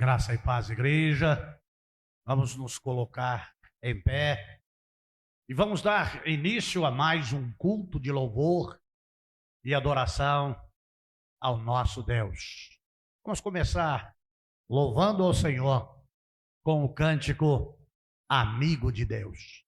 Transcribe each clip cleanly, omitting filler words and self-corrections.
Graça e paz, igreja. Vamos nos colocar em pé e vamos dar início a mais um culto de louvor e adoração ao nosso Deus. Vamos começar louvando ao Senhor com o cântico Amigo de Deus.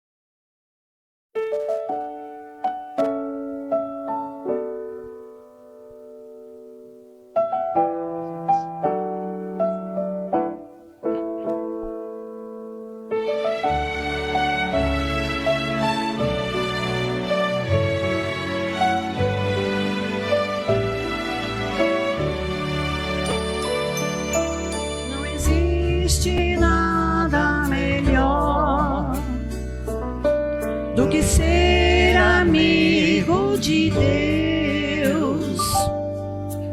De Deus,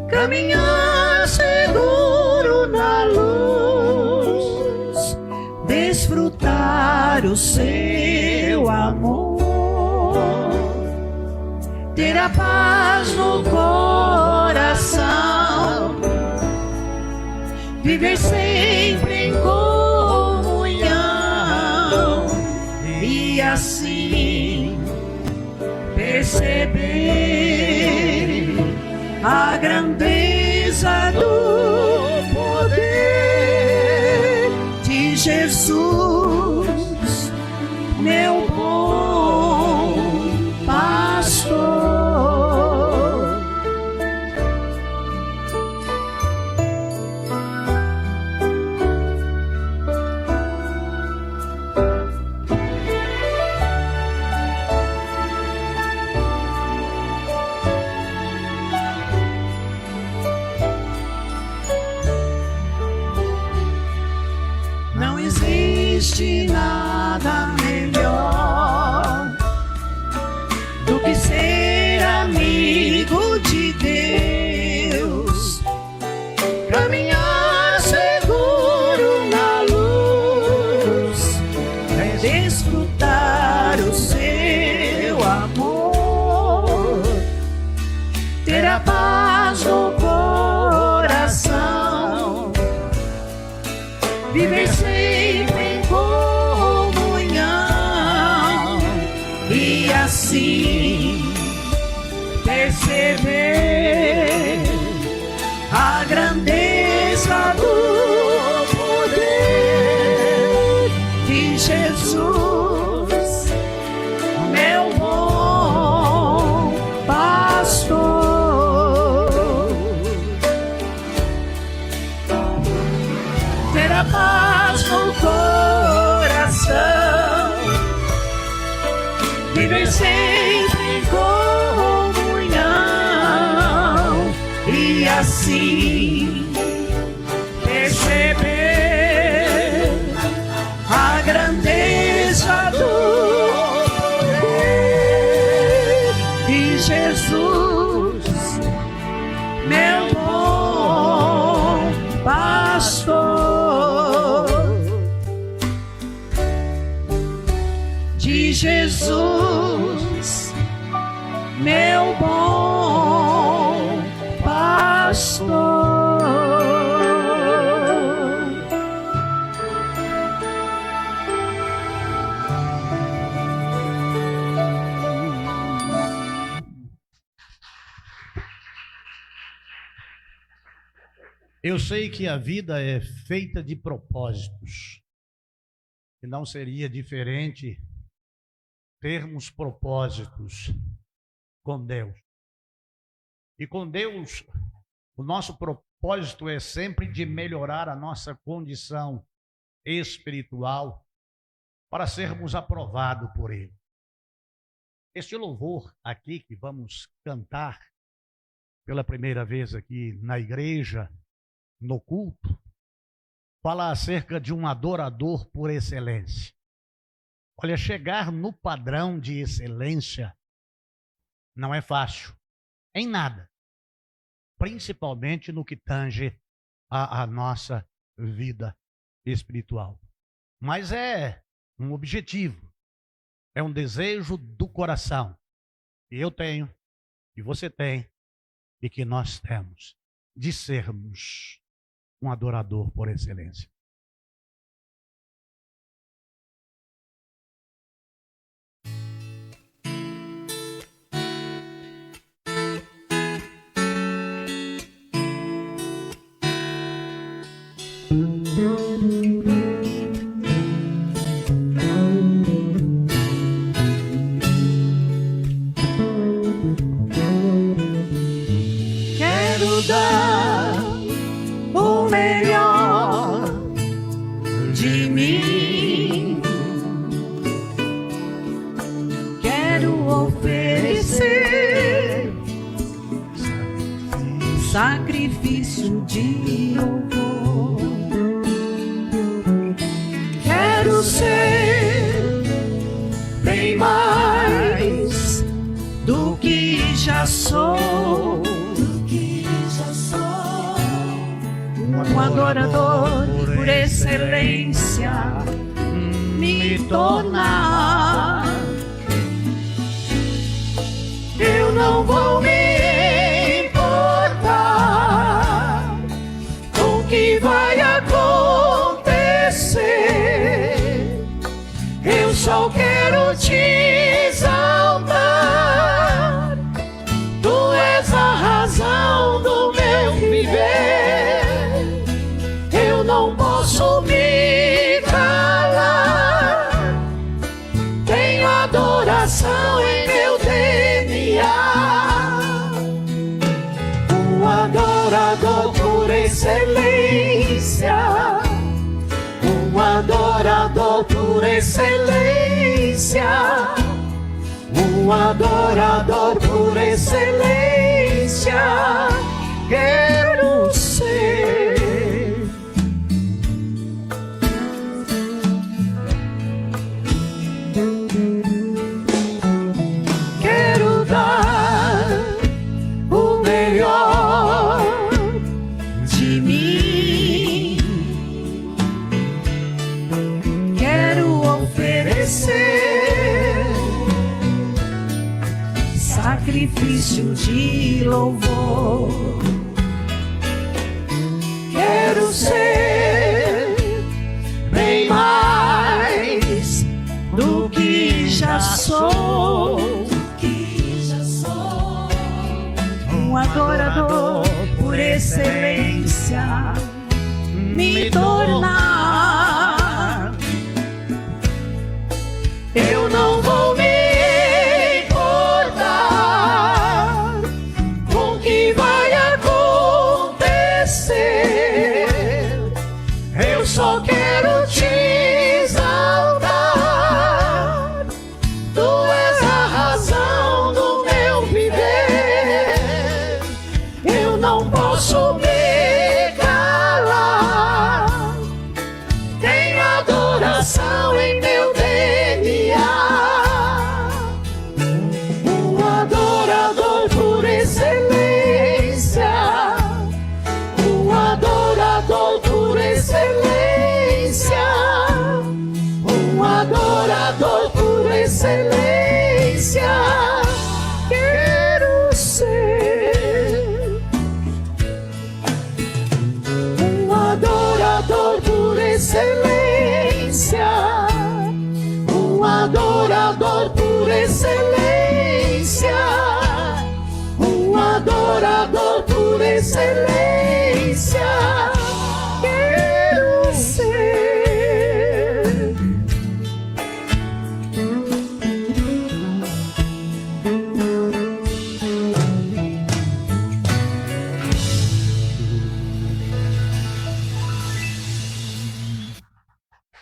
caminhar seguro na luz, desfrutar o seu amor, ter a paz no coração, viver sempre em comunhão e assim perceber a grandeza do poder de Jesus, meu bom pastor. Nada melhor do que ser amigo de Deus, caminhar seguro na luz, desfrutar o seu amor, ter a paz no coração, viver sempre e assim perceber a grandeza do poder de Jesus, meu bom pastor, ter a paz no coração, viver sempre em comunhão e assim perceber a grandeza do poder de Jesus, meu bom pastor, de Jesus, meu bom pastor. Eu sei que a vida é feita de propósitos, e não seria diferente termos propósitos com Deus. E com Deus, o nosso propósito é sempre de melhorar a nossa condição espiritual para sermos aprovados por Ele. Este louvor aqui que vamos cantar pela primeira vez aqui na igreja, no culto, fala acerca de um adorador por excelência. Olha, chegar no padrão de excelência não é fácil, em nada, principalmente no que tange a nossa vida espiritual. Mas é um objetivo, é um desejo do coração, que eu tenho, que você tem e que nós temos, de sermos um adorador por excelência. Quero dar o melhor de mim. Quero oferecer sacrifício de louvor. Quero ser bem mais do que já sou. Um adorador por excelência me tornar. Eu não vou me importar com o que vai acontecer. Eu só quero te exaltar. Tu és a razão do meu viver. Eu não posso me calar. Tenho adoração em meu DNA. Um adorador por excelência. Um adorador por excelência. Um adorador por excelência. Quero ser. Quero dar o melhor de mim. Quero oferecer sacrifício de louvor. Quero ser bem mais do que já sou. Um adorador por excelência me tornar. Eu não vou me importar com o que vai acontecer. Eu só quero te exaltar. Tu és a razão do meu viver. Eu não posso me calar. Tenho adoração em meu DNA. Um adorador por excelência. Um adorador por excelência. Um adorador por excelência. Quero ser. Um adorador por excelência. Um adorador por excelência. Um adorador por excelência. Quero ser.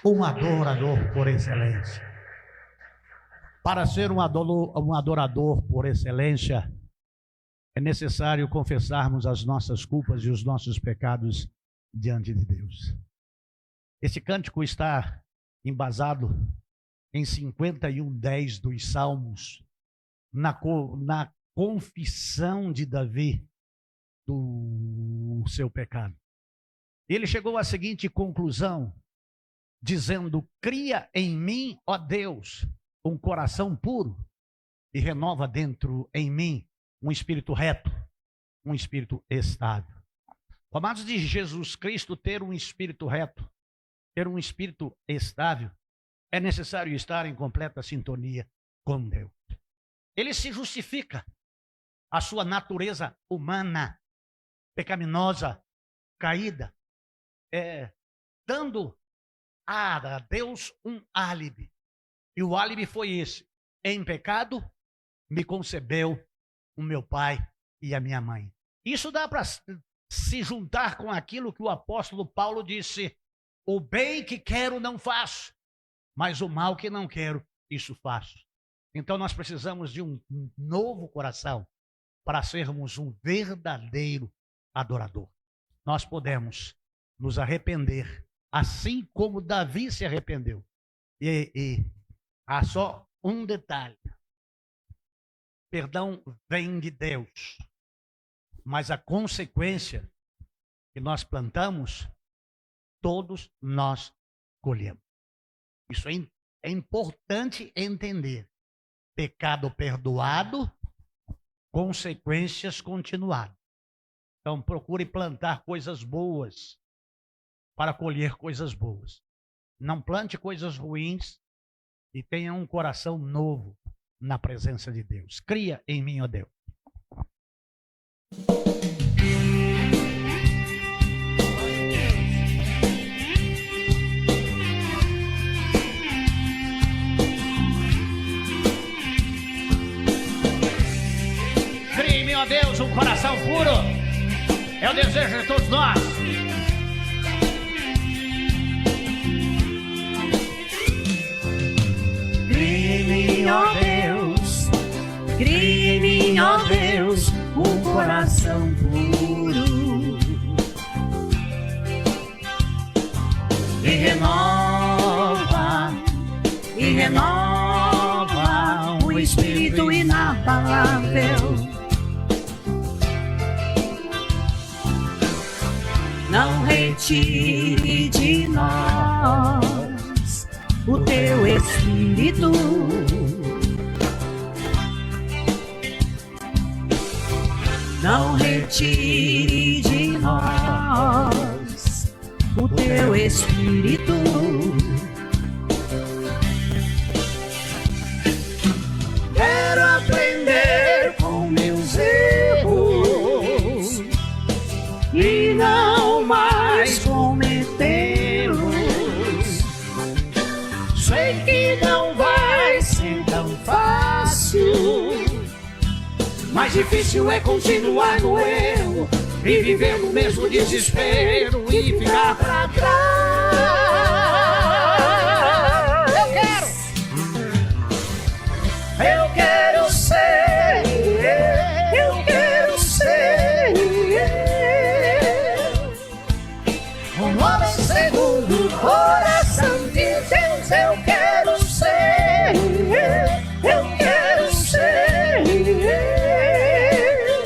Um adorador por excelência. Para ser um adorador por excelência, é necessário confessarmos as nossas culpas e os nossos pecados diante de Deus. Esse cântico está embasado em 51:10 dos Salmos, na confissão de Davi do seu pecado. Ele chegou à seguinte conclusão, dizendo: cria em mim, ó Deus, um coração puro e renova dentro em mim um espírito reto, um espírito estável. Amados de Jesus Cristo, ter um espírito reto, ter um espírito estável, é necessário estar em completa sintonia com Deus. Ele se justifica a sua natureza humana, pecaminosa, caída, dando a Deus um álibi. E o álibi foi esse: em pecado me concebeu o meu pai e a minha mãe. Isso dá para se juntar com aquilo que o apóstolo Paulo disse: o bem que quero não faço, mas o mal que não quero, isso faço. Então nós precisamos de um novo coração para sermos um verdadeiro adorador. Nós podemos nos arrepender, assim como Davi se arrependeu. E há só um detalhe: perdão vem de Deus, mas a consequência que nós plantamos, todos nós colhemos. Isso é importante entender. Pecado perdoado, consequências continuadas. Então procure plantar coisas boas para colher coisas boas. Não plante coisas ruins e tenha um coração novo na presença de Deus. Cria em mim, ó Deus. Cria em mim, ó Deus, um coração puro. É o desejo de todos nós. Cria em mim, ó Deus, cria em mim, ó Deus, um coração puro. E renova o espírito inabalável. Não retire de nós o teu espírito. Não retire de nós o teu espírito. Quero aprender com meus erros e não mais cometê-los. Sei que não vai ser tão fácil, mais difícil é continuar no erro e viver no mesmo desespero e ficar pra trás. Eu quero ser um homem segundo o coração de Deus. Eu quero ser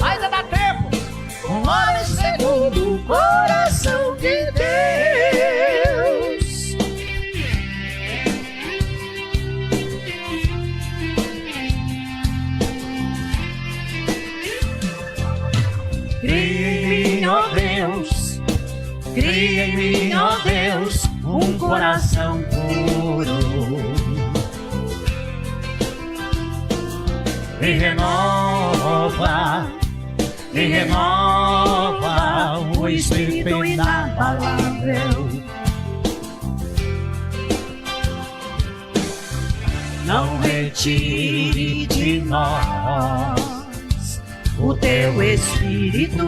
ainda dá tempo. Um homem segundo o coração de Deus. Cria em mim, ó Deus, cria em mim, ó Deus, um coração puro. E renova o espírito inabalável. Não retire de nós o teu espírito.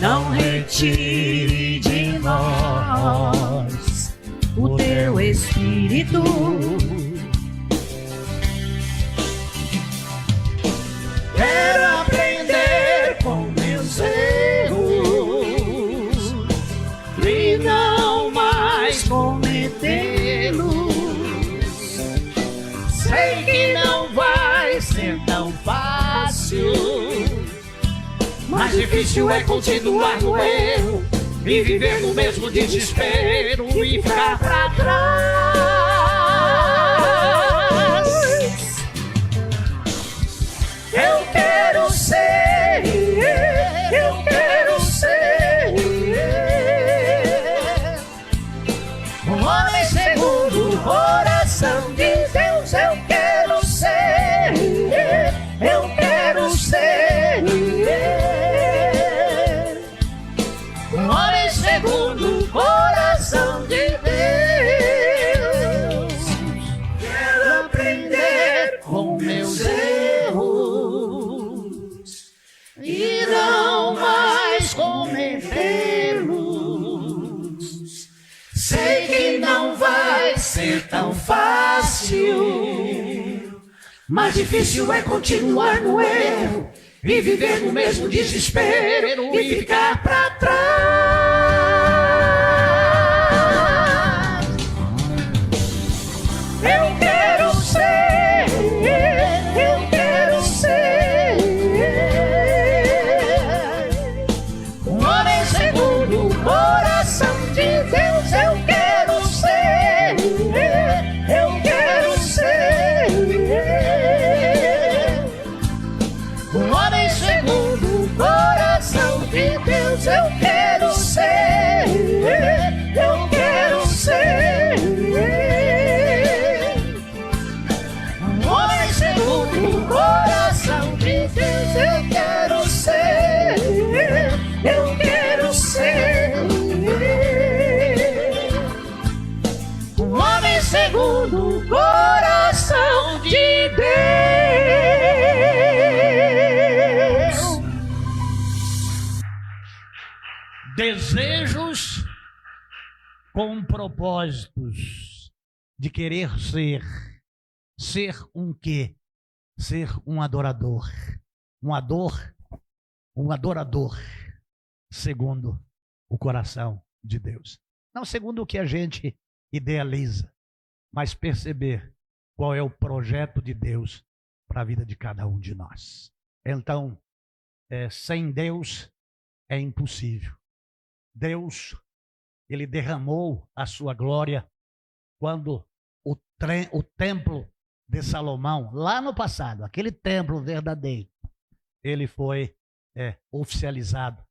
Não retire de nós o teu espírito. Quero aprender com meus erros e não mais cometê-los. Sei que não vai ser tão fácil, mais difícil é continuar no erro e viver no mesmo desespero e ficar pra trás. Eu quero segundo o coração de Deus. Quero aprender com meus erros e não mais cometê-los. Sei que não vai ser tão fácil, mas difícil é continuar no erro e viver no mesmo desespero e ficar pra trás. Eu quero ser um homem segundo o coração de Deus. Eu quero ser um homem segundo o coração de Deus. Eu quero ser um homem segundo o coração de Deus. Eu quero ser um homem segundo o coração de Deus. Desejos com propósitos de querer ser um quê? Ser um adorador, um adorador segundo o coração de Deus. Não segundo o que a gente idealiza, mas perceber qual é o projeto de Deus para a vida de cada um de nós. Então, sem Deus é impossível. Deus, ele derramou a sua glória quando o templo de Salomão, lá no passado, aquele templo verdadeiro, ele foi oficializado.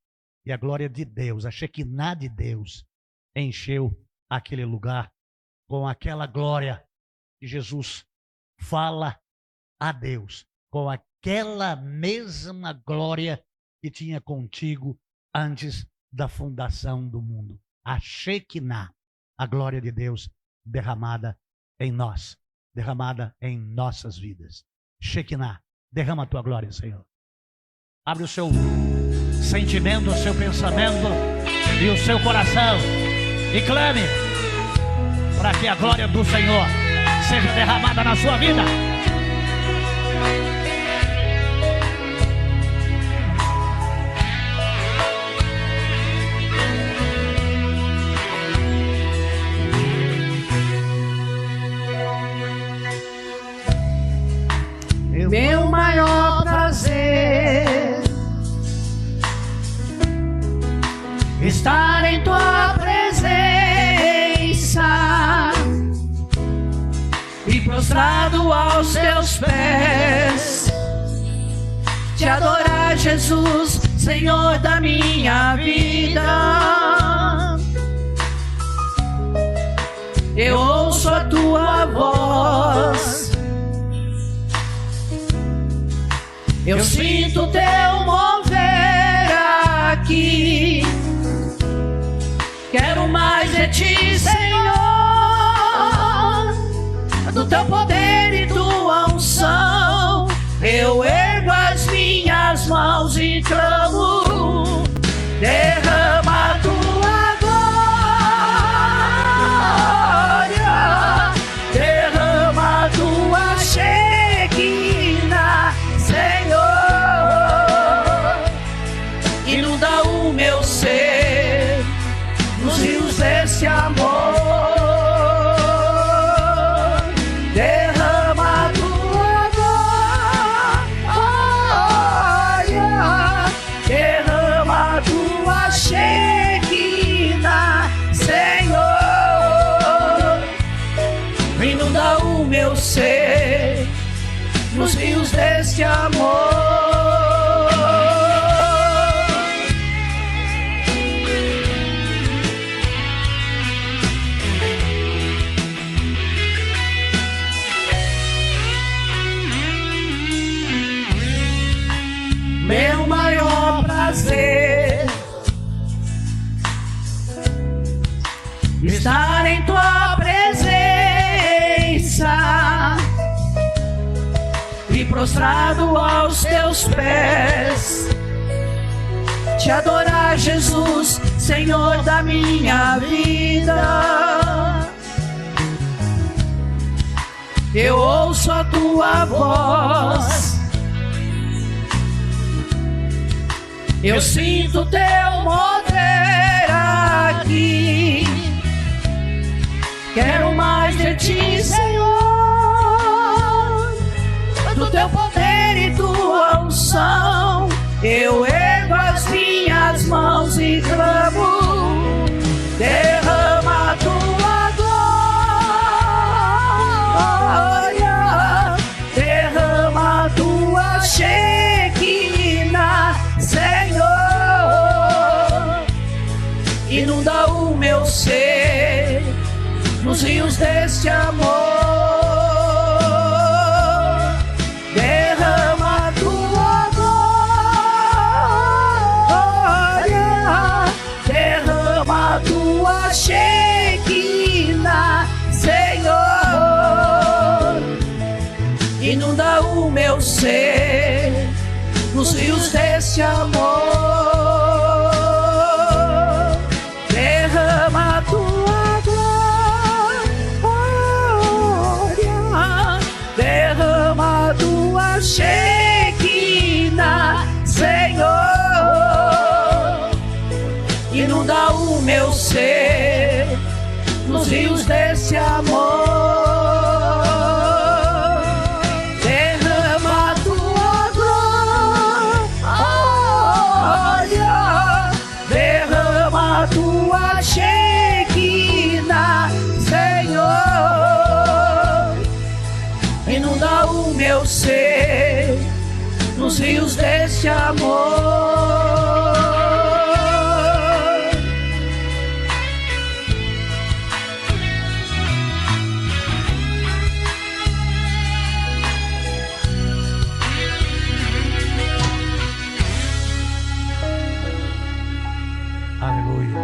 E a glória de Deus, a Shekinah de Deus, encheu aquele lugar com aquela glória que Jesus fala a Deus, com aquela mesma glória que tinha contigo antes da fundação do mundo. A Shekinah, a glória de Deus derramada em nós, derramada em nossas vidas. Shekinah, derrama a tua glória, Senhor. Abre o seu sentimento, o seu pensamento e o seu coração e clame para que a glória do Senhor seja derramada na sua vida. Meu maior prazer estar em tua presença e prostrado aos teus pés, te adorar, Jesus, Senhor da minha vida. Eu ouço a tua voz, eu sinto teu mover aqui. Quero mais de ti, Senhor, do teu poder e tua unção. Eu ergo as minhas mãos e clamo, derrama a tua glória, derrama a tua Shekinah, Senhor. Inunda o meu ser nos rios desse amor. Derrama a tua glória, derrama a tua Shekinah, Senhor. Inunda o meu ser nos rios deste amor. Meu maior prazer estar em tua presença e prostrado aos teus pés, te adorar, Jesus, Senhor da minha vida. Eu ouço a tua voz, eu sinto teu mover aqui. Quero mais de ti, Senhor, do teu poder e tua unção. Eu ergo as minhas mãos e clamo, derrama a tua glória, derrama a tua Shekinah, Senhor. Inunda o meu ser nos rios deste amor. Derrama a tua glória, derrama a tua Shekinah, Senhor. Inunda o meu ser nos rios deste amor. Derrama a tua glória, derrama a tua Shekinah, Senhor. Inunda o meu ser nos rios desse amor. Derrama a tua glória, derrama a tua Shekinah, Senhor. Inunda o meu ser nos rios deste amor. Aleluia.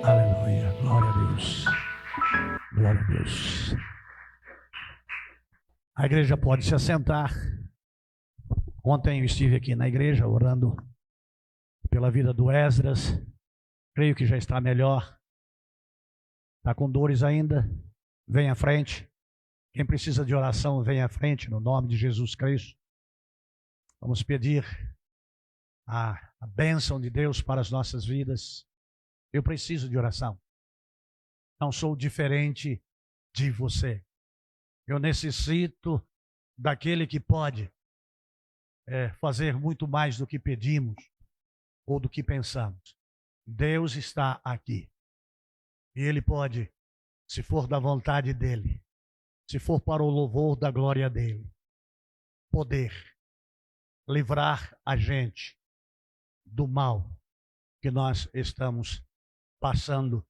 Aleluia. Glória a Deus. Glória a Deus. A igreja pode se assentar. Ontem eu estive aqui na igreja orando pela vida do Esdras. Creio que já está melhor. Está com dores ainda? Vem à frente. Quem precisa de oração, vem à frente, no nome de Jesus Cristo. Vamos pedir a bênção de Deus para as nossas vidas. Eu preciso de oração. Não sou diferente de você. Eu necessito daquele que pode fazer muito mais do que pedimos ou do que pensamos. Deus está aqui. E Ele pode, se for da vontade dEle, se for para o louvor da glória dEle, poder livrar a gente do mal que nós estamos passando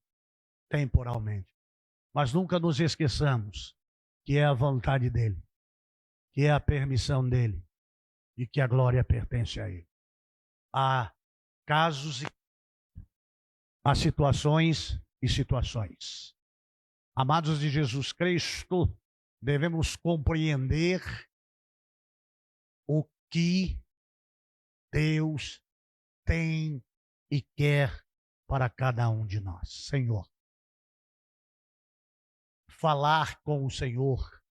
temporalmente. Mas nunca nos esqueçamos que é a vontade dEle, que é a permissão dEle e que a glória pertence a Ele. Há casos, há situações e situações. Amados de Jesus Cristo, devemos compreender o que Deus tem e quer para cada um de nós. Senhor, falar com o Senhor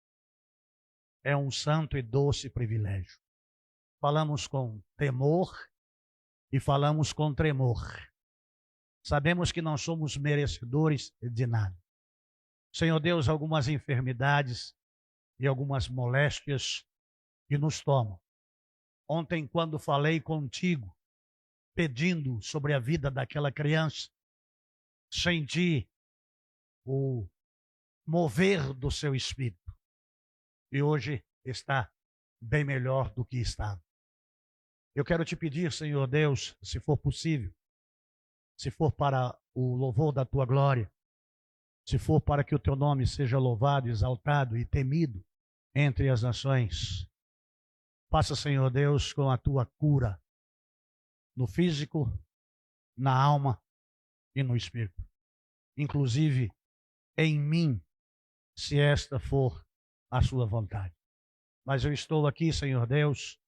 é um santo e doce privilégio. Falamos com temor e falamos com tremor. Sabemos que não somos merecedores de nada. Senhor Deus, algumas enfermidades e algumas moléstias que nos tomam. Ontem, quando falei contigo, pedindo sobre a vida daquela criança, senti o mover do seu espírito. E hoje está bem melhor do que estava. Eu quero te pedir, Senhor Deus, se for possível, se for para o louvor da tua glória, se for para que o teu nome seja louvado, exaltado e temido entre as nações, faça, Senhor Deus, com a tua cura no físico, na alma e no espírito. inclusive em mim, se esta for a sua vontade. Mas eu estou aqui, Senhor Deus,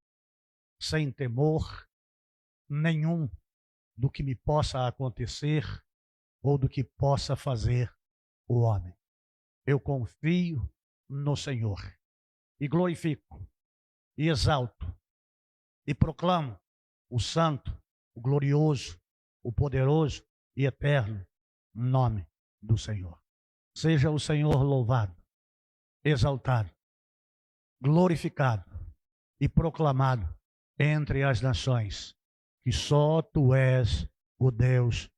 sem temor nenhum do que me possa acontecer ou do que possa fazer o homem. Eu confio no Senhor e glorifico e exalto e proclamo o santo, o glorioso, o poderoso e eterno nome do Senhor. Seja o Senhor louvado, exaltado, glorificado e proclamado entre as nações, que só Tu és o Deus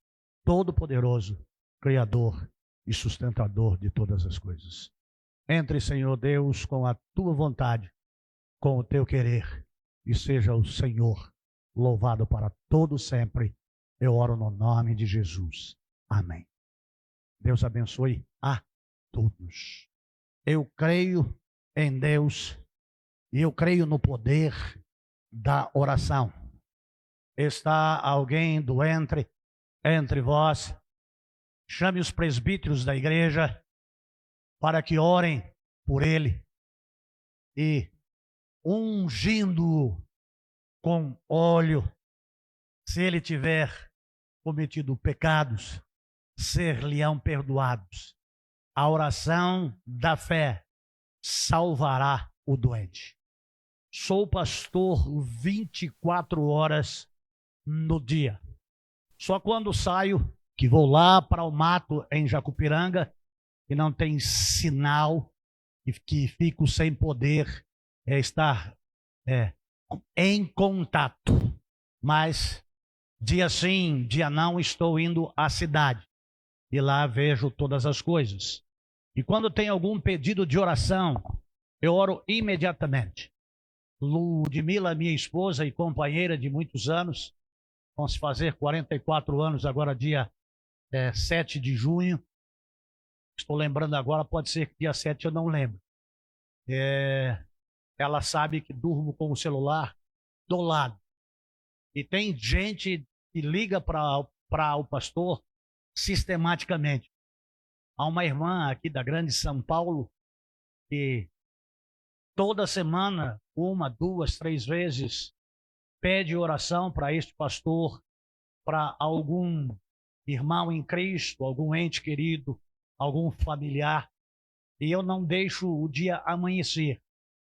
Todo-Poderoso, Criador e sustentador de todas as coisas. Entre, Senhor Deus, com a Tua vontade, com o Teu querer, e seja o Senhor louvado para todo sempre. Eu oro no nome de Jesus. Amém. Deus abençoe a todos. Eu creio em Deus e eu creio no poder da oração. Está alguém doente entre vós? Chame os presbíteros da igreja para que orem por ele e ungindo com óleo, se ele tiver cometido pecados, ser-lhe-ão perdoados. A oração da fé salvará o doente. Sou pastor 24 horas no dia. Só quando saio, que vou lá para o mato em Jacupiranga, e não tem sinal, e que fico sem poder estar em contato. Mas dia sim, dia não, estou indo à cidade. E lá vejo todas as coisas. E quando tem algum pedido de oração, eu oro imediatamente. Ludmila, minha esposa e companheira de muitos anos, vão se fazer 44 anos agora, dia 7 de junho. Estou lembrando agora, pode ser que dia 7 eu não lembro. Ela sabe que durmo com o celular do lado. E tem gente que liga para o pastor sistematicamente. Há uma irmã aqui da Grande São Paulo que toda semana, 1, 2, 3 vezes, pede oração para este pastor, para algum irmão em Cristo, algum ente querido, algum familiar. E eu não deixo o dia amanhecer.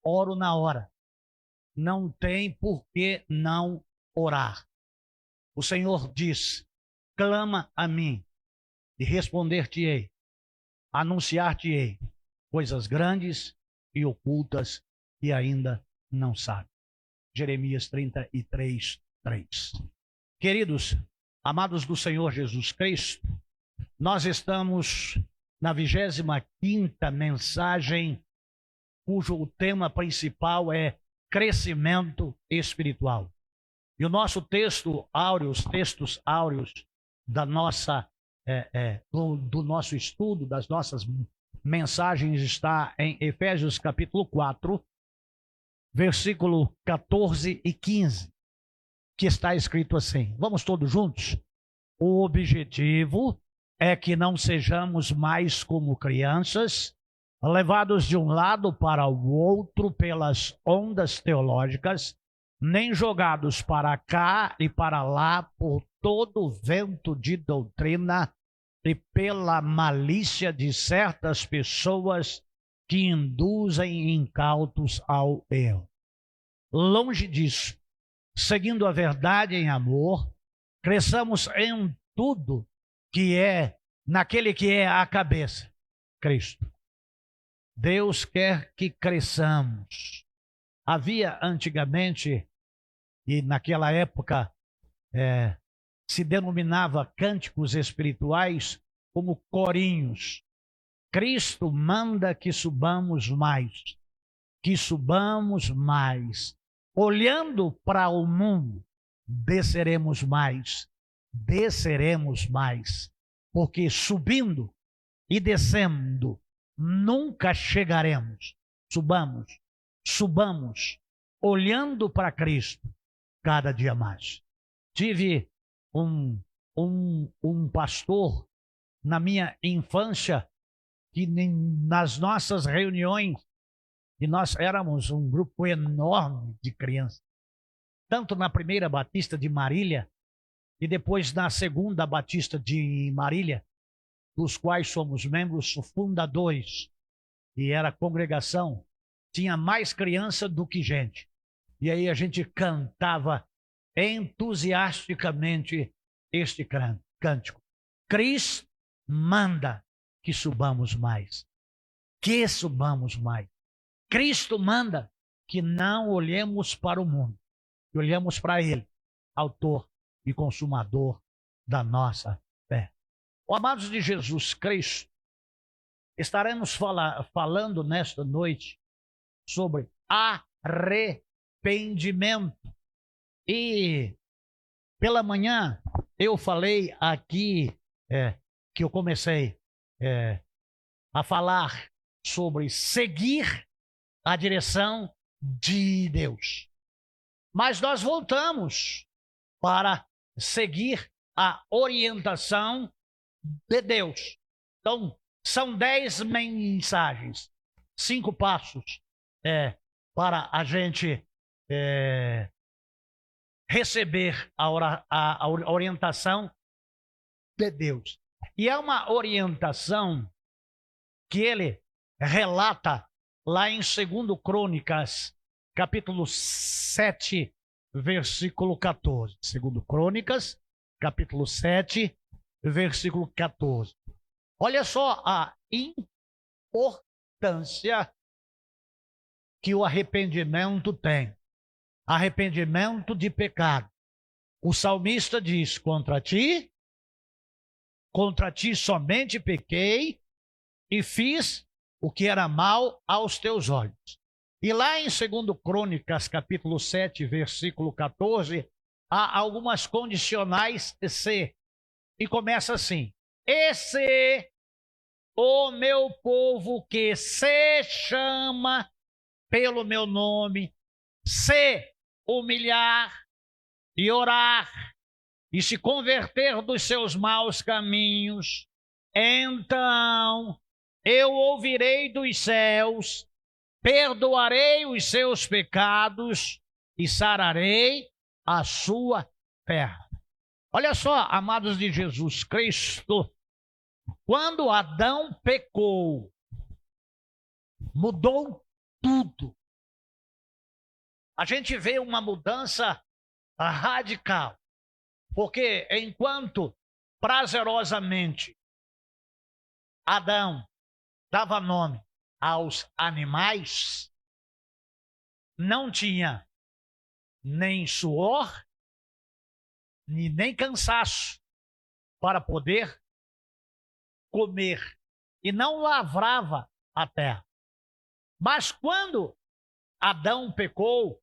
Oro na hora. Não tem por que não orar. O Senhor diz: clama a mim e responder-te-ei, anunciar-te-ei coisas grandes e ocultas que ainda não sabe. Jeremias 33, 3. Queridos, amados do Senhor Jesus Cristo, nós estamos na 25ª mensagem, cujo tema principal é crescimento espiritual. E o nosso texto áureo, os textos áureos da nossa, do nosso estudo, das nossas mensagens, está em Efésios capítulo 4, versículo 14 e 15, que está escrito assim. Vamos todos juntos? O objetivo é que não sejamos mais como crianças, levados de um lado para o outro pelas ondas teológicas, nem jogados para cá e para lá por todo vento de doutrina e pela malícia de certas pessoas que induzem incautos ao erro. Longe disso, seguindo a verdade em amor, cresçamos em tudo que é naquele que é a cabeça, Cristo. Deus quer que cresçamos. Havia antigamente, e naquela época se denominava cânticos espirituais como corinhos. Cristo manda que subamos mais, Olhando para o mundo, desceremos mais, porque subindo e descendo, nunca chegaremos. Subamos, olhando para Cristo, cada dia mais. Tive um pastor na minha infância, que nas nossas reuniões, e nós éramos um grupo enorme de crianças, tanto na primeira Batista de Marília e depois na segunda Batista de Marília, dos quais somos membros fundadores, e era congregação, tinha mais criança do que gente. E aí a gente cantava entusiasticamente este cântico: Cristo manda que subamos mais, que subamos mais. Cristo manda que não olhemos para o mundo, que olhemos para Ele, autor e consumador da nossa fé. Amados de Jesus Cristo, estaremos falando nesta noite sobre arrependimento. E pela manhã eu falei aqui que eu comecei a falar sobre seguir a direção de Deus. Mas nós voltamos para seguir a orientação de Deus. Então, são 10 mensagens, 5 passos para a gente receber a orientação de Deus. E é uma orientação que ele relata lá em 2 Crônicas, capítulo 7, versículo 14. 2 Crônicas, capítulo 7, versículo 14. Olha só a importância que o arrependimento tem. Arrependimento de pecado. O salmista diz: contra ti somente pequei e fiz o que era mal aos teus olhos. E lá em 2 Crônicas, capítulo 7, versículo 14, há algumas condicionais se. E começa assim: esse o meu povo que se chama pelo meu nome, se humilhar e orar e se converter dos seus maus caminhos, então eu ouvirei dos céus, perdoarei os seus pecados e sararei a sua terra. Olha só, amados de Jesus Cristo, quando Adão pecou, mudou tudo. A gente vê uma mudança radical, porque enquanto prazerosamente Adão dava nome aos animais, não tinha nem suor, nem cansaço para poder comer, e não lavrava a terra. Mas quando Adão pecou,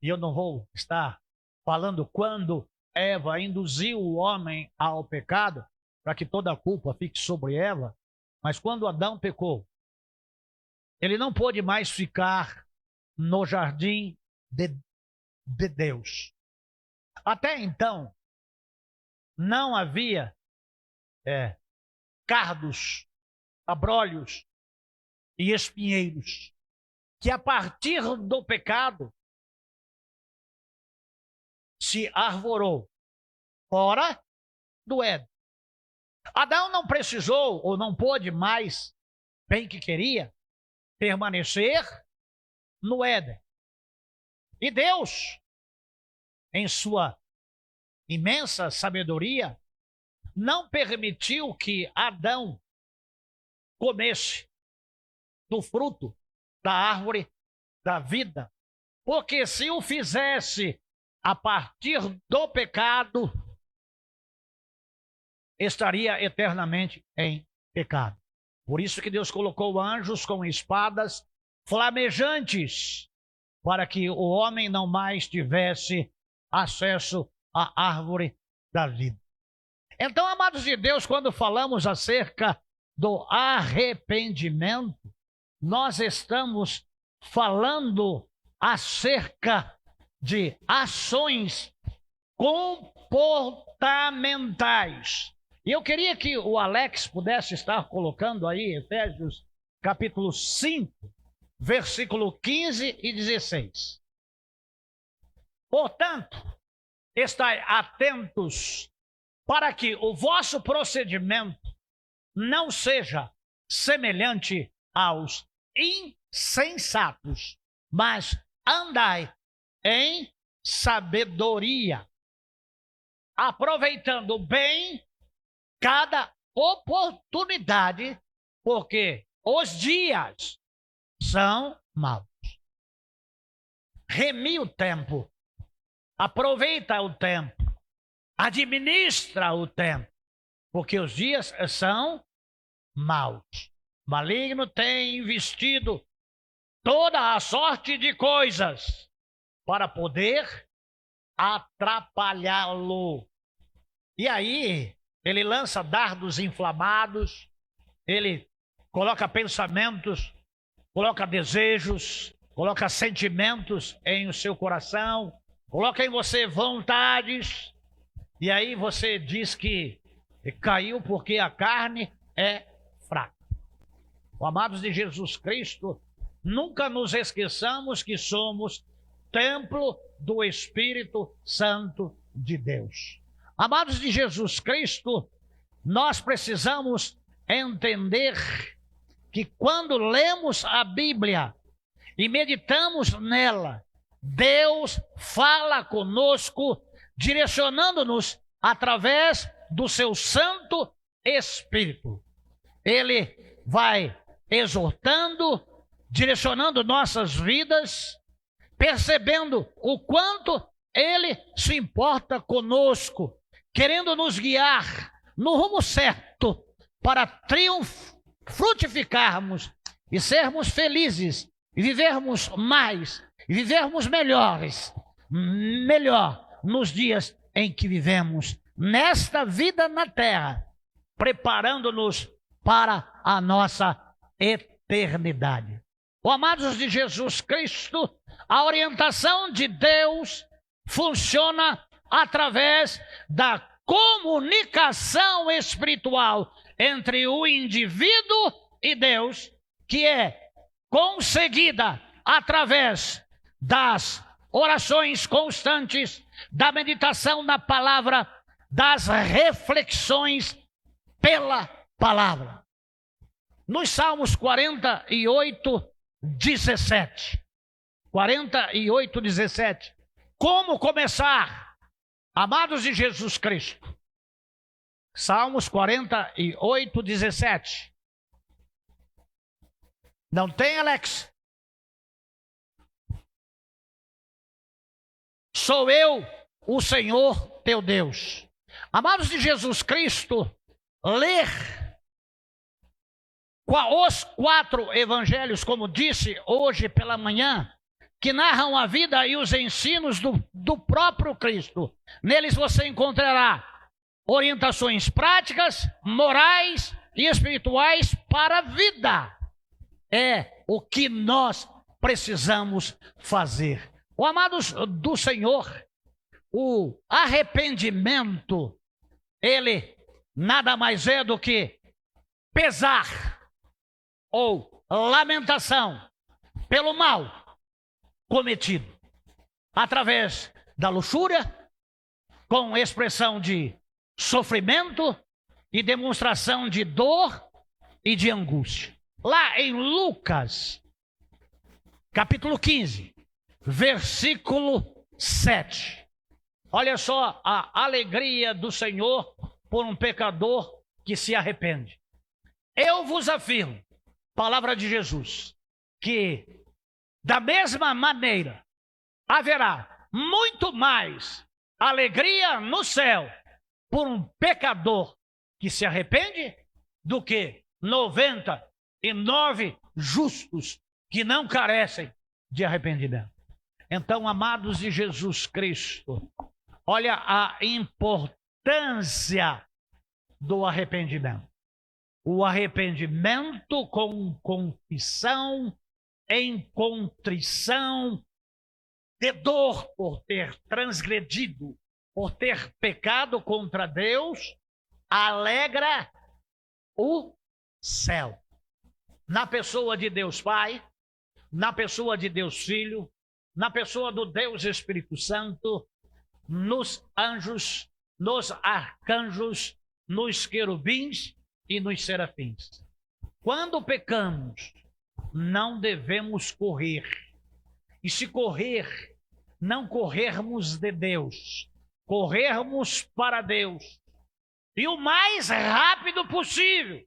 e eu não vou estar falando quando Eva induziu o homem ao pecado, para que toda a culpa fique sobre Eva, mas quando Adão pecou, ele não pôde mais ficar no jardim de Deus. Até então, não havia cardos, abrolhos e espinheiros, que a partir do pecado se arvorou fora do Éden. Adão não precisou ou não pôde mais, bem que queria, permanecer no Éden. E Deus, em sua imensa sabedoria, não permitiu que Adão comesse do fruto da árvore da vida, porque se o fizesse a partir do pecado, estaria eternamente em pecado. Por isso que Deus colocou anjos com espadas flamejantes, para que o homem não mais tivesse acesso à árvore da vida. Então, amados de Deus, quando falamos acerca do arrependimento, nós estamos falando acerca de ações comportamentais. E eu queria que o Alex pudesse estar colocando aí Efésios capítulo 5, versículo 15 e 16. Portanto, estai atentos para que o vosso procedimento não seja semelhante aos insensatos, mas andai em sabedoria, aproveitando bem cada oportunidade, porque os dias são maus. Remi o tempo, aproveita o tempo, administra o tempo, porque os dias são maus. O maligno tem investido toda a sorte de coisas para poder atrapalhá-lo. E aí, ele lança dardos inflamados, ele coloca pensamentos, coloca desejos, coloca sentimentos em o seu coração, coloca em você vontades, e aí você diz que caiu porque a carne é fraca. Amados de Jesus Cristo, nunca nos esqueçamos que somos templo do Espírito Santo de Deus. Amados de Jesus Cristo, nós precisamos entender que quando lemos a Bíblia e meditamos nela, Deus fala conosco, direcionando-nos através do seu Santo Espírito. Ele vai exortando, direcionando nossas vidas, percebendo o quanto Ele se importa conosco, querendo nos guiar no rumo certo para frutificarmos e sermos felizes e vivermos mais e vivermos melhor nos dias em que vivemos nesta vida na terra, preparando-nos para a nossa eternidade. Amados de Jesus Cristo, a orientação de Deus funciona através da comunicação espiritual entre o indivíduo e Deus, que é conseguida através das orações constantes, da meditação na palavra, das reflexões pela palavra. Nos Salmos 48, 17. 48, 17. Como começar? Amados de Jesus Cristo. Salmos 48, 17. Não tem, Alex? Sou eu, o Senhor teu Deus. Amados de Jesus Cristo, ler os 4 evangelhos, como disse hoje pela manhã, que narram a vida e os ensinos do próprio Cristo. Neles você encontrará orientações práticas, morais e espirituais para a vida. É o que nós precisamos fazer. Amados do Senhor, o arrependimento, ele nada mais é do que pesar ou lamentação pelo mal cometido, através da luxúria, com expressão de sofrimento e demonstração de dor e de angústia. Lá em Lucas, capítulo 15, versículo 7. Olha só a alegria do Senhor por um pecador que se arrepende. Eu vos afirmo, palavra de Jesus, que da mesma maneira haverá muito mais alegria no céu por um pecador que se arrepende do que 99 justos que não carecem de arrependimento. Então, amados de Jesus Cristo, olha a importância do arrependimento. O arrependimento com confissão, em contrição, de dor por ter transgredido, por ter pecado contra Deus, alegra o céu. Na pessoa de Deus Pai, na pessoa de Deus Filho, na pessoa do Deus Espírito Santo, nos anjos, nos arcanjos, nos querubins e nos serafins. Quando pecamos, não devemos correr. E se correr, não corrermos de Deus, corrermos para Deus. E o mais rápido possível,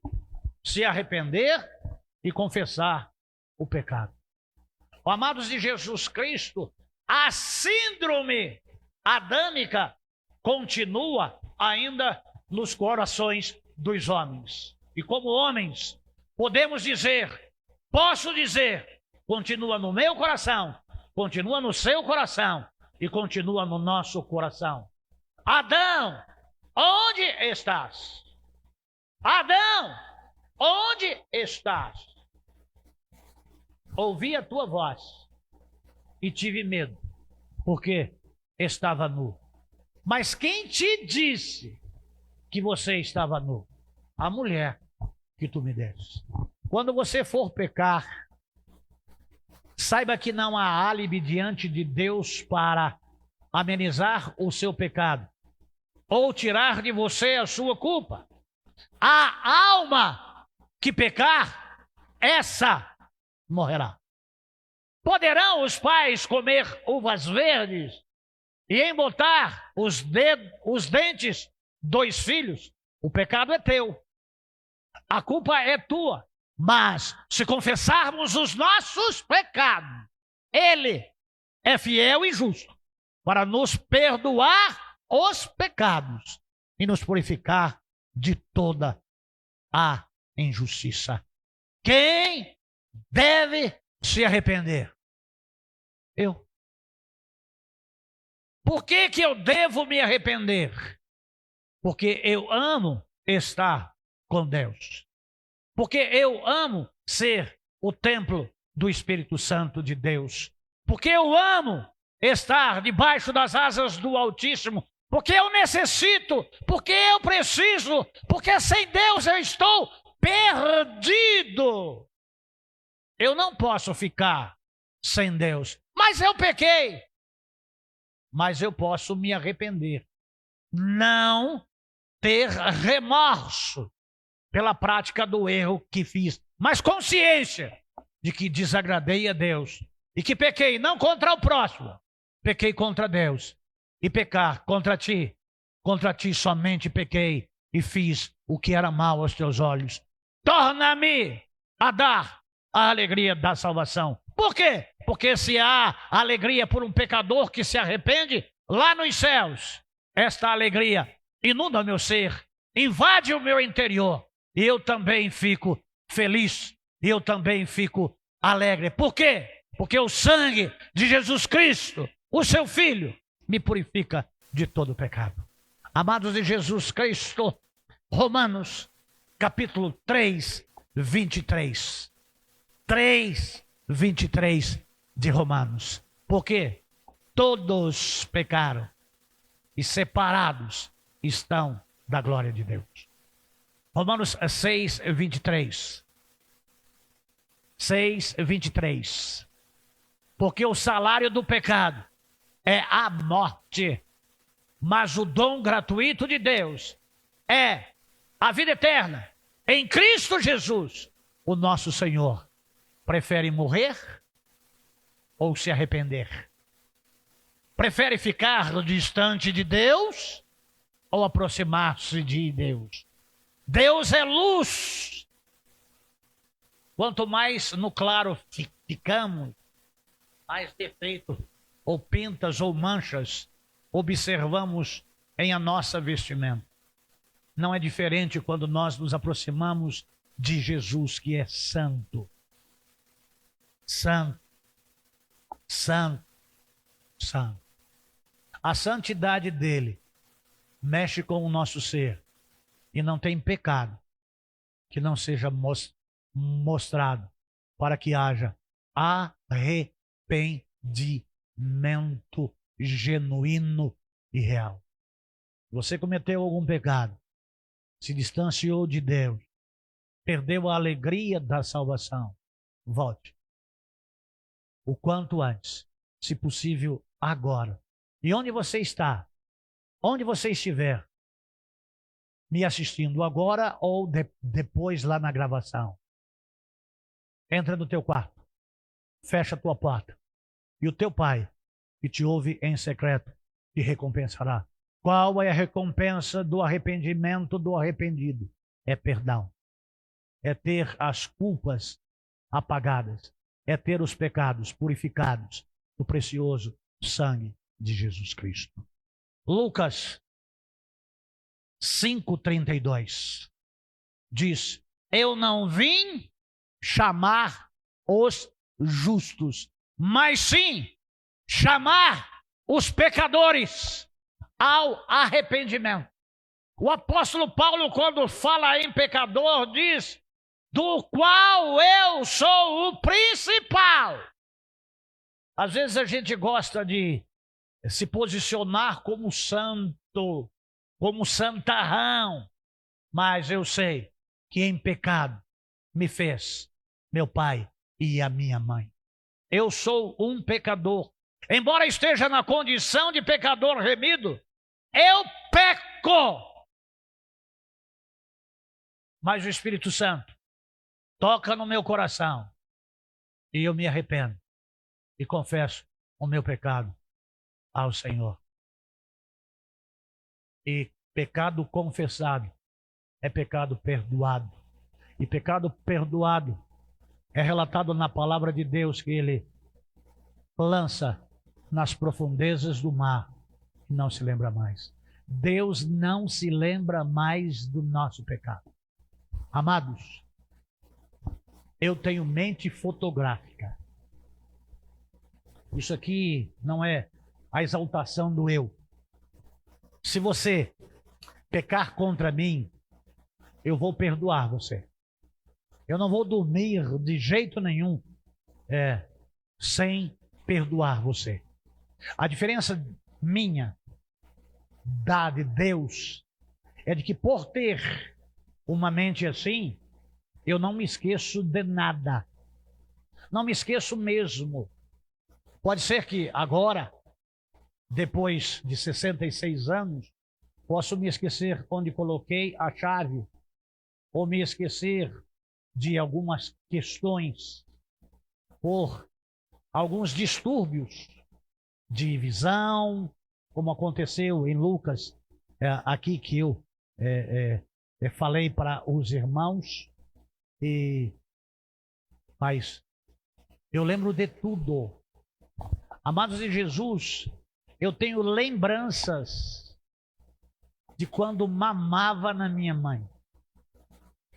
se arrepender e confessar o pecado. Amados de Jesus Cristo, a síndrome adâmica continua ainda nos corações dos homens. E como homens, podemos dizer, posso dizer, continua no meu coração, continua no seu coração e continua no nosso coração. Adão, onde estás? Adão, onde estás? Ouvi a tua voz e tive medo, porque estava nu. Mas quem te disse que você estava nu? A mulher que tu me deste. Quando você for pecar, saiba que não há álibi diante de Deus para amenizar o seu pecado ou tirar de você a sua culpa. A alma que pecar, essa morrerá. Poderão os pais comer uvas verdes e embotar os dentes dos filhos? O pecado é teu, a culpa é tua. Mas se confessarmos os nossos pecados, Ele é fiel e justo para nos perdoar os pecados e nos purificar de toda a injustiça. Quem deve se arrepender? Eu. Por que eu devo me arrepender? Porque eu amo estar com Deus. Porque eu amo ser o templo do Espírito Santo de Deus. Porque eu amo estar debaixo das asas do Altíssimo. Porque eu necessito, porque eu preciso, porque sem Deus eu estou perdido. Eu não posso ficar sem Deus. Mas eu pequei. Mas eu posso me arrepender. Não ter remorso pela prática do erro que fiz, mas consciência de que desagradei a Deus e que pequei não contra o próximo, pequei contra Deus. E pecar contra ti somente pequei e fiz o que era mal aos teus olhos. Torna-me a dar a alegria da salvação. Por quê? Porque se há alegria por um pecador que se arrepende, lá nos céus, esta alegria inunda o meu ser, invade o meu interior, e eu também fico feliz, e eu também fico alegre. Por quê? Porque o sangue de Jesus Cristo, o seu Filho, me purifica de todo pecado. Amados de Jesus Cristo, Romanos, capítulo 3, 23. 3, 23 de Romanos. Porque todos pecaram e separados estão da glória de Deus. Romanos 6, 23. 6, 23. Porque o salário do pecado é a morte, mas o dom gratuito de Deus é a vida eterna em Cristo Jesus, o nosso Senhor. Prefere morrer ou se arrepender? Prefere ficar distante de Deus ou aproximar-se de Deus? Deus é luz. Quanto mais no claro ficamos, mais defeito ou pintas ou manchas observamos em a nossa vestimenta. Não é diferente quando nós nos aproximamos de Jesus, que é santo. Santo, santo, santo. A santidade dele mexe com o nosso ser e não tem pecado que não seja mostrado para que haja arrependimento genuíno e real. Você cometeu algum pecado, se distanciou de Deus, perdeu a alegria da salvação, volte. O quanto antes, se possível, agora. E onde você está, onde você estiver, me assistindo agora ou depois lá na gravação, entra no teu quarto, fecha a tua porta, e o teu pai, que te ouve em secreto, te recompensará. Qual é a recompensa do arrependimento do arrependido? É perdão. É ter as culpas apagadas. É ter os pecados purificados do precioso sangue de Jesus Cristo. Lucas 5:32 diz: eu não vim chamar os justos, mas sim chamar os pecadores ao arrependimento. O apóstolo Paulo, quando fala em pecador, diz: do qual eu sou o principal. Às vezes a gente gosta de se posicionar como santo, como santarrão, mas eu sei que em pecado me fez meu pai e a minha mãe. Eu sou um pecador. Embora esteja na condição de pecador remido, eu peco. Mas o Espírito Santo toca no meu coração e eu me arrependo e confesso o meu pecado ao Senhor. E pecado confessado é pecado perdoado. E pecado perdoado é relatado na palavra de Deus, que ele lança nas profundezas do mar e não se lembra mais. Deus não se lembra mais do nosso pecado. Amados, eu tenho mente fotográfica. Isso aqui não é a exaltação do eu. Se você pecar contra mim, eu vou perdoar você. Eu não vou dormir de jeito nenhum sem perdoar você. A diferença minha da de Deus é de que, por ter uma mente assim, eu não me esqueço de nada. Não me esqueço mesmo. Pode ser que agora, depois de 66 anos, posso me esquecer onde coloquei a chave, ou me esquecer de algumas questões, por alguns distúrbios de visão, como aconteceu em Lucas, aqui que eu falei para os irmãos, mas eu lembro de tudo. Amados de Jesus, eu tenho lembranças de quando mamava na minha mãe.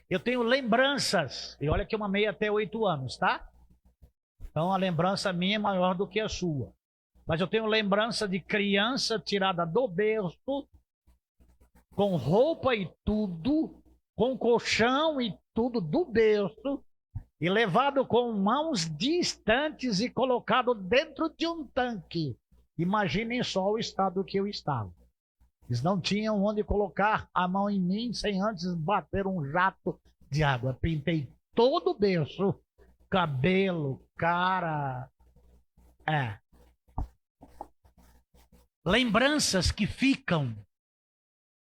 Eu tenho lembranças, e olha que eu mamei até 8 anos, tá? Então a lembrança minha é maior do que a sua. Mas eu tenho lembrança de criança tirada do berço, com roupa e tudo, com colchão e tudo do berço, e levado com mãos distantes e colocado dentro de um tanque. Imaginem só o estado que eu estava. Eles não tinham onde colocar a mão em mim sem antes bater um jato de água. Pintei todo o berço, cabelo, cara. Lembranças que ficam,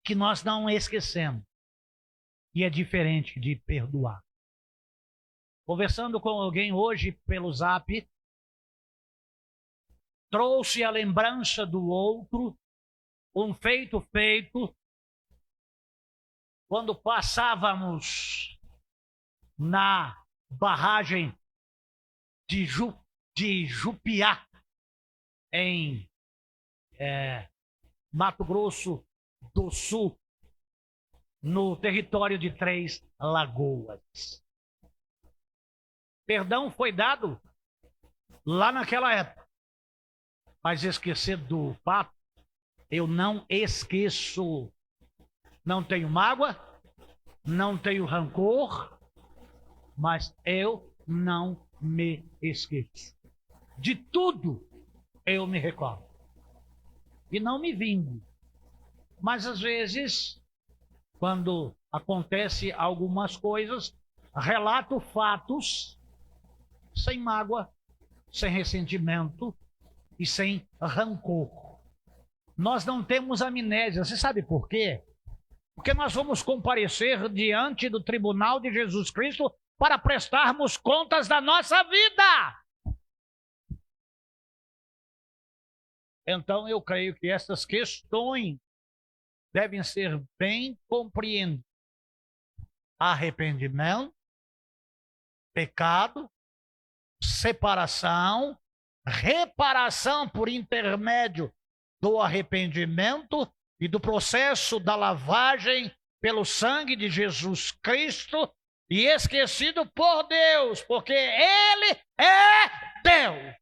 que nós não esquecemos. E é diferente de perdoar. Conversando com alguém hoje pelo Zap, trouxe a lembrança do outro, um feito quando passávamos na barragem de Jupiá, em Mato Grosso do Sul, no território de Três Lagoas. Perdão foi dado lá naquela época, mas esquecer do fato, eu não esqueço. Não tenho mágoa, não tenho rancor, mas eu não me esqueço. De tudo eu me recordo. E não me vingo. Mas às vezes quando acontece algumas coisas, relato fatos sem mágoa, sem ressentimento e sem rancor. Nós não temos amnésia. Você sabe por quê? Porque nós vamos comparecer diante do tribunal de Jesus Cristo para prestarmos contas da nossa vida. Então eu creio que essas questões devem ser bem compreendidas. Arrependimento, pecado, separação, reparação por intermédio do arrependimento e do processo da lavagem pelo sangue de Jesus Cristo, e esquecido por Deus, porque Ele é Deus.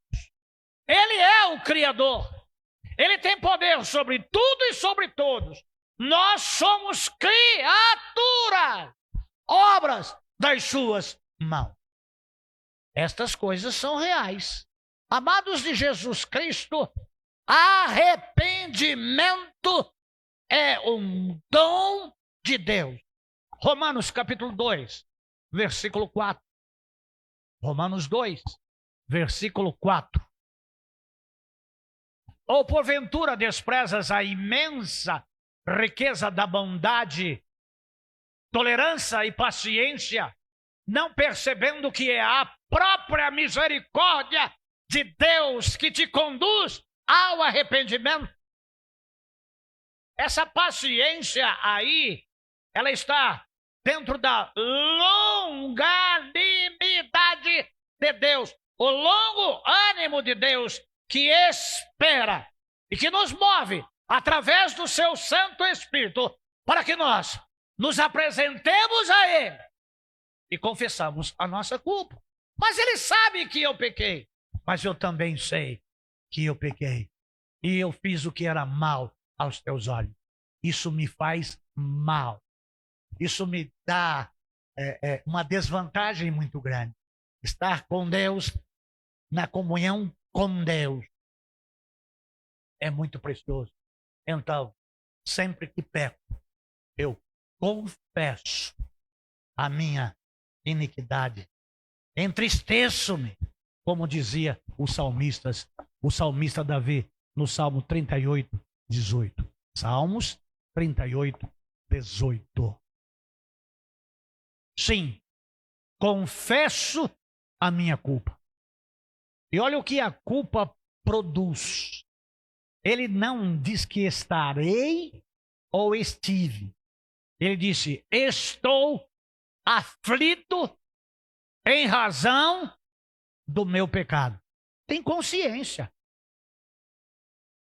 Ele é o Criador. Ele tem poder sobre tudo e sobre todos. Nós somos criaturas, obras das suas mãos. Estas coisas são reais. Amados de Jesus Cristo, arrependimento é um dom de Deus. Romanos capítulo 2, versículo 4. Romanos 2, versículo 4. Ou porventura desprezas a imensa riqueza da bondade, tolerância e paciência, não percebendo que é a própria misericórdia de Deus que te conduz ao arrependimento? Essa paciência aí, ela está dentro da longanimidade de Deus, o longo ânimo de Deus que espera e que nos move através do seu Santo Espírito para que nós nos apresentemos a Ele e confessamos a nossa culpa. Mas Ele sabe que eu pequei, mas eu também sei que eu pequei e eu fiz o que era mal aos teus olhos. Isso me faz mal. Isso me dá uma desvantagem muito grande. Estar com Deus, na comunhão com Deus, é muito precioso. Então, sempre que peco, eu confesso a minha iniquidade. Entristeço-me, como dizia o salmista Davi, no Salmo 38, 18. Salmos 38, 18. Sim, confesso a minha culpa. E olha o que a culpa produz. Ele não diz que estarei ou estive. Ele disse, estou aflito em razão do meu pecado. Tem consciência.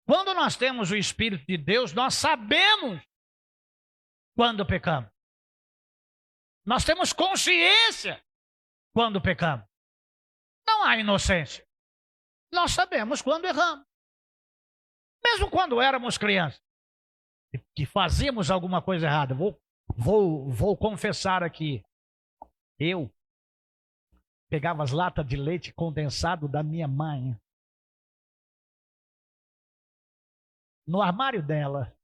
Quando nós temos o Espírito de Deus, nós sabemos quando pecamos. Nós temos consciência quando pecamos. Não há inocência. Nós sabemos quando erramos. Mesmo quando éramos crianças, que fazíamos alguma coisa errada. Vou confessar aqui. Eu pegava as latas de leite condensado da minha mãe no armário dela,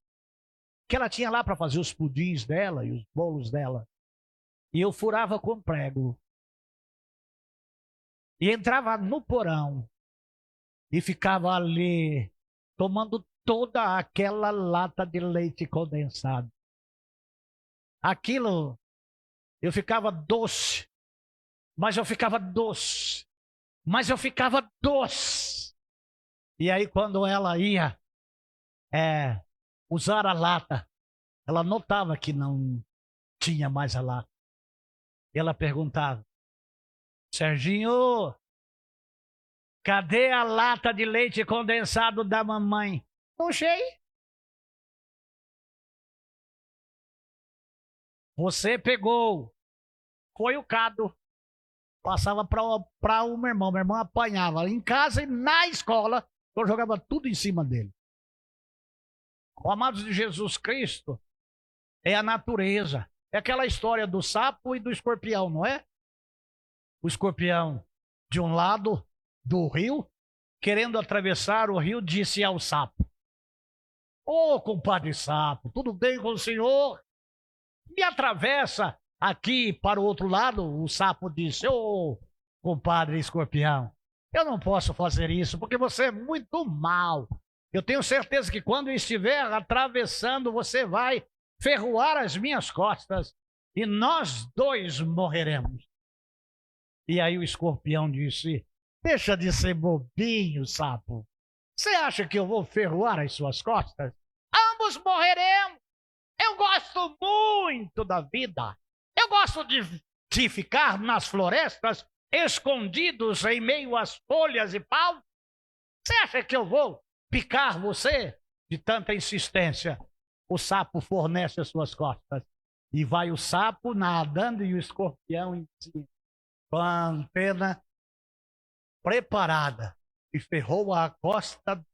que ela tinha lá para fazer os pudins dela e os bolos dela. E eu furava com prego. E entrava no porão e ficava ali tomando toda aquela lata de leite condensado. Aquilo, eu ficava doce, mas eu ficava doce, mas eu ficava doce. E aí quando ela ia usar a lata, ela notava que não tinha mais a lata. Ela perguntava, Serginho, cadê a lata de leite condensado da mamãe? Puxei. Você pegou. Foi o cado. Passava para o meu irmão. Meu irmão apanhava em casa e na escola. Eu jogava tudo em cima dele. O amado de Jesus Cristo é a natureza. É aquela história do sapo e do escorpião, não é? O escorpião, de um lado do rio, querendo atravessar o rio, disse ao sapo, ô compadre sapo, tudo bem com o senhor? me atravessa aqui para o outro lado. O sapo disse: ô, compadre escorpião, eu não posso fazer isso porque você é muito mau. Eu tenho certeza que quando estiver atravessando, você vai ferroar as minhas costas e nós dois morreremos. E aí o escorpião disse: deixa de ser bobinho, sapo. Você acha que eu vou ferroar as suas costas? Ambos morreremos. Eu gosto muito da vida. Eu gosto de ficar nas florestas, escondidos em meio às folhas e pau. Você acha que eu vou picar você? De tanta insistência, o sapo fornece as suas costas. E vai o sapo nadando e o escorpião em cima, com a antena preparada, e ferrou a costa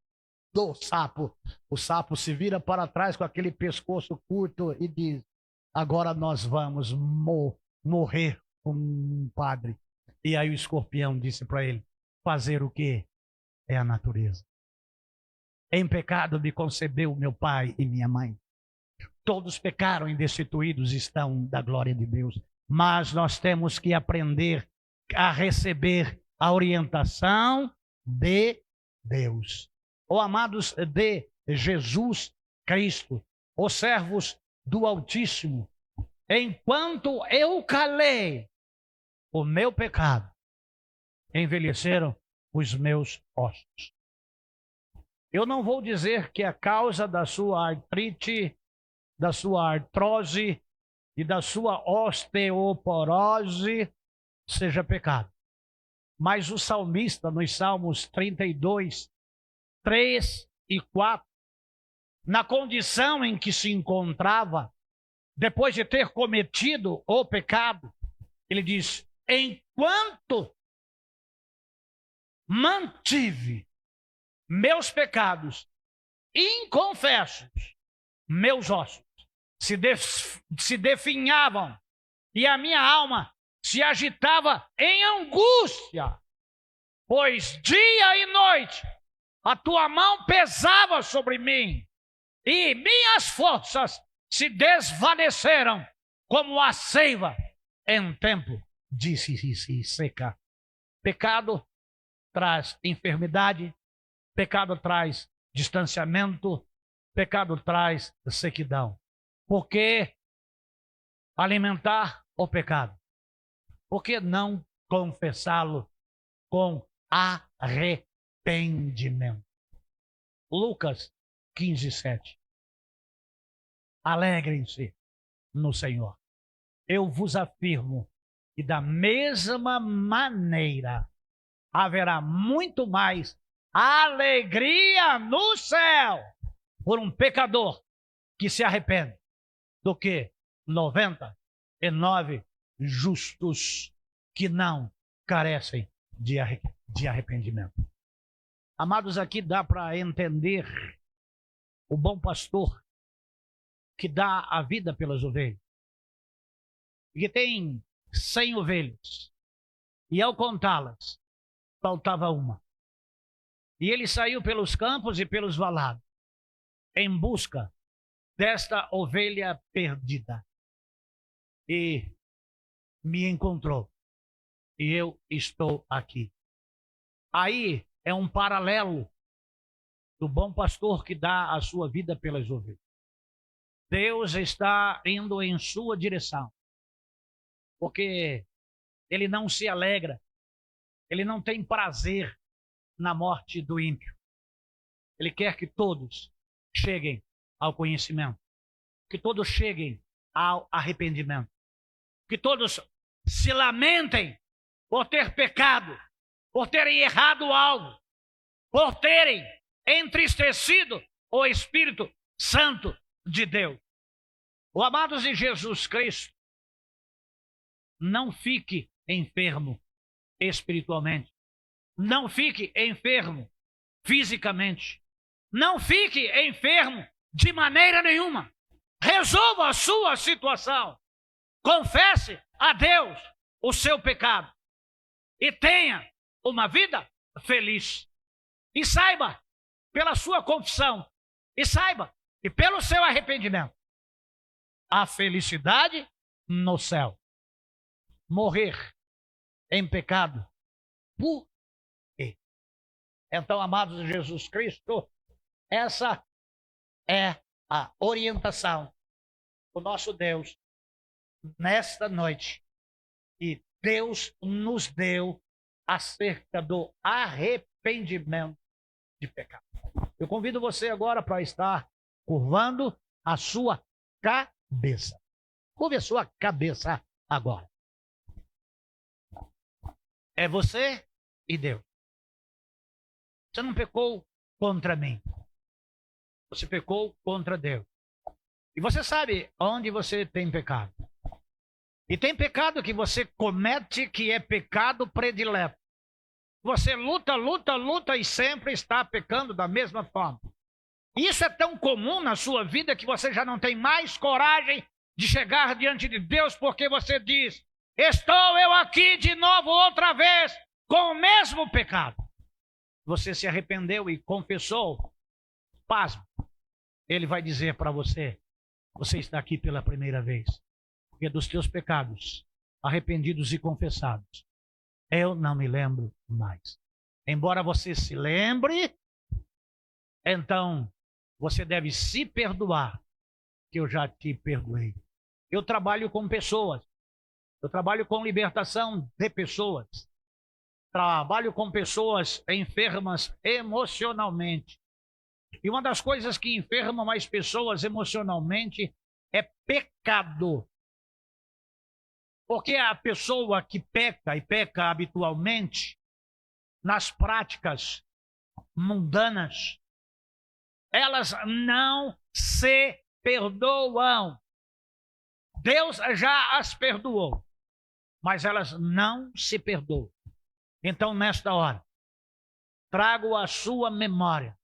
do sapo. O sapo se vira para trás com aquele pescoço curto e diz: agora nós vamos morrer, compadre. E aí o escorpião disse para ele: fazer o quê? É a natureza. Em pecado me concebeu meu pai e minha mãe. Todos pecaram e destituídos estão da glória de Deus. Mas nós temos que aprender a receber a orientação de Deus. Ó amados de Jesus Cristo, os servos do Altíssimo, enquanto eu calei o meu pecado, envelheceram os meus ossos. Eu não vou dizer que a causa da sua artrite, da sua artrose e da sua osteoporose seja pecado. Mas o salmista, nos Salmos 32, 3 e 4, na condição em que se encontrava, depois de ter cometido o pecado, ele diz: enquanto mantive meus pecados inconfessos, meus ossos se definhavam e a minha alma se agitava em angústia, pois dia e noite a tua mão pesava sobre mim e minhas forças se desvaneceram como a seiva em tempo de seca. Pecado traz enfermidade, pecado traz distanciamento, pecado traz sequidão. Por que alimentar o pecado? Por que não confessá-lo com arrependimento? Lucas 15, 7. Alegrem-se no Senhor. Eu vos afirmo que da mesma maneira haverá muito mais alegria no céu por um pecador que se arrepende do que 99 justos que não carecem de arrependimento. Amados, aqui dá para entender o bom pastor que dá a vida pelas ovelhas. E que tem 100 ovelhas. E ao contá-las, faltava uma. E ele saiu pelos campos e pelos valados em busca desta ovelha perdida. E me encontrou. E eu estou aqui. Aí é um paralelo do bom pastor que dá a sua vida pelas ovelhas. Deus está indo em sua direção. Porque ele não se alegra. Ele não tem prazer na morte do ímpio. Ele quer que todos cheguem ao conhecimento. Que todos cheguem ao arrependimento. Que todos se lamentem por ter pecado, por terem errado algo, por terem entristecido o Espírito Santo de Deus. O amados de Jesus Cristo, não fique enfermo espiritualmente. Não fique enfermo fisicamente. Não fique enfermo de maneira nenhuma. Resolva a sua situação. Confesse a Deus o seu pecado. E tenha uma vida feliz. E saiba, pela sua confissão, e saiba, e pelo seu arrependimento, a felicidade no céu. Morrer em pecado. Por quê? Então, amados de Jesus Cristo, essa é a orientação do nosso Deus nesta noite. E Deus nos deu acerca do arrependimento de pecado. Eu convido você agora para estar curvando a sua cabeça. Curve a sua cabeça agora. É você e Deus. Você não pecou contra mim. Você pecou contra Deus. E você sabe onde você tem pecado. E tem pecado que você comete que é pecado predileto. Você luta e sempre está pecando da mesma forma. Isso é tão comum na sua vida que você já não tem mais coragem de chegar diante de Deus porque você diz: estou eu aqui de novo outra vez com o mesmo pecado. Você se arrependeu e confessou. Pasmo. Ele vai dizer para você: você está aqui pela primeira vez. Porque dos teus pecados, arrependidos e confessados, eu não me lembro mais. Embora você se lembre, então você deve se perdoar, que eu já te perdoei. Eu trabalho com pessoas. Eu trabalho com libertação de pessoas. Trabalho com pessoas enfermas emocionalmente. E uma das coisas que enfermam as pessoas emocionalmente é pecado. Porque a pessoa que peca e peca habitualmente nas práticas mundanas, elas não se perdoam. Deus já as perdoou, mas elas não se perdoam. Então, nesta hora, trago à sua memória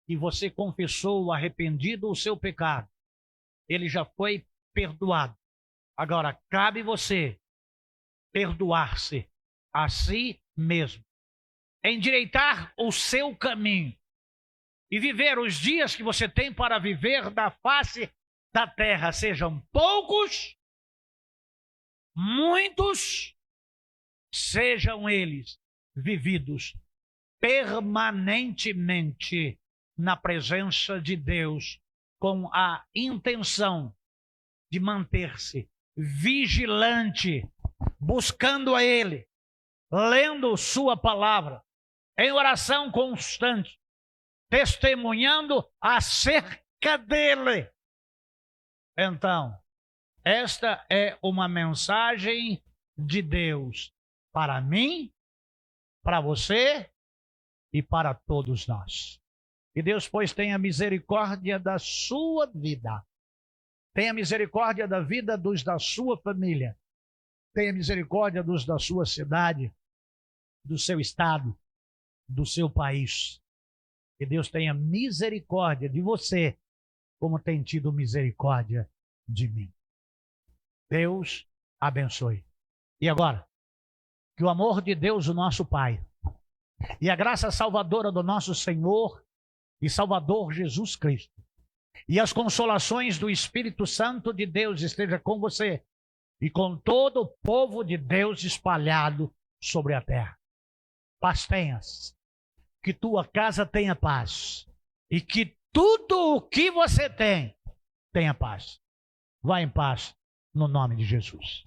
que você confessou arrependido o seu pecado. Ele já foi perdoado. Agora, cabe você perdoar-se a si mesmo, endireitar o seu caminho e viver os dias que você tem para viver da face da terra, sejam poucos, muitos, sejam eles vividos permanentemente na presença de Deus, com a intenção de manter-se vigilante, buscando a Ele, lendo sua palavra, em oração constante, testemunhando acerca dele. Então, esta é uma mensagem de Deus para mim, para você e para todos nós. Que Deus, pois, tenha misericórdia da sua vida. Tenha misericórdia da vida dos da sua família. Tenha misericórdia dos da sua cidade, do seu estado, do seu país. Que Deus tenha misericórdia de você, como tem tido misericórdia de mim. Deus abençoe. E agora, que o amor de Deus, o nosso Pai, e a graça salvadora do nosso Senhor e Salvador Jesus Cristo, e as consolações do Espírito Santo de Deus esteja com você e com todo o povo de Deus espalhado sobre a terra. Paz tenhas, que tua casa tenha paz e que tudo o que você tem, tenha paz. Vá em paz no nome de Jesus.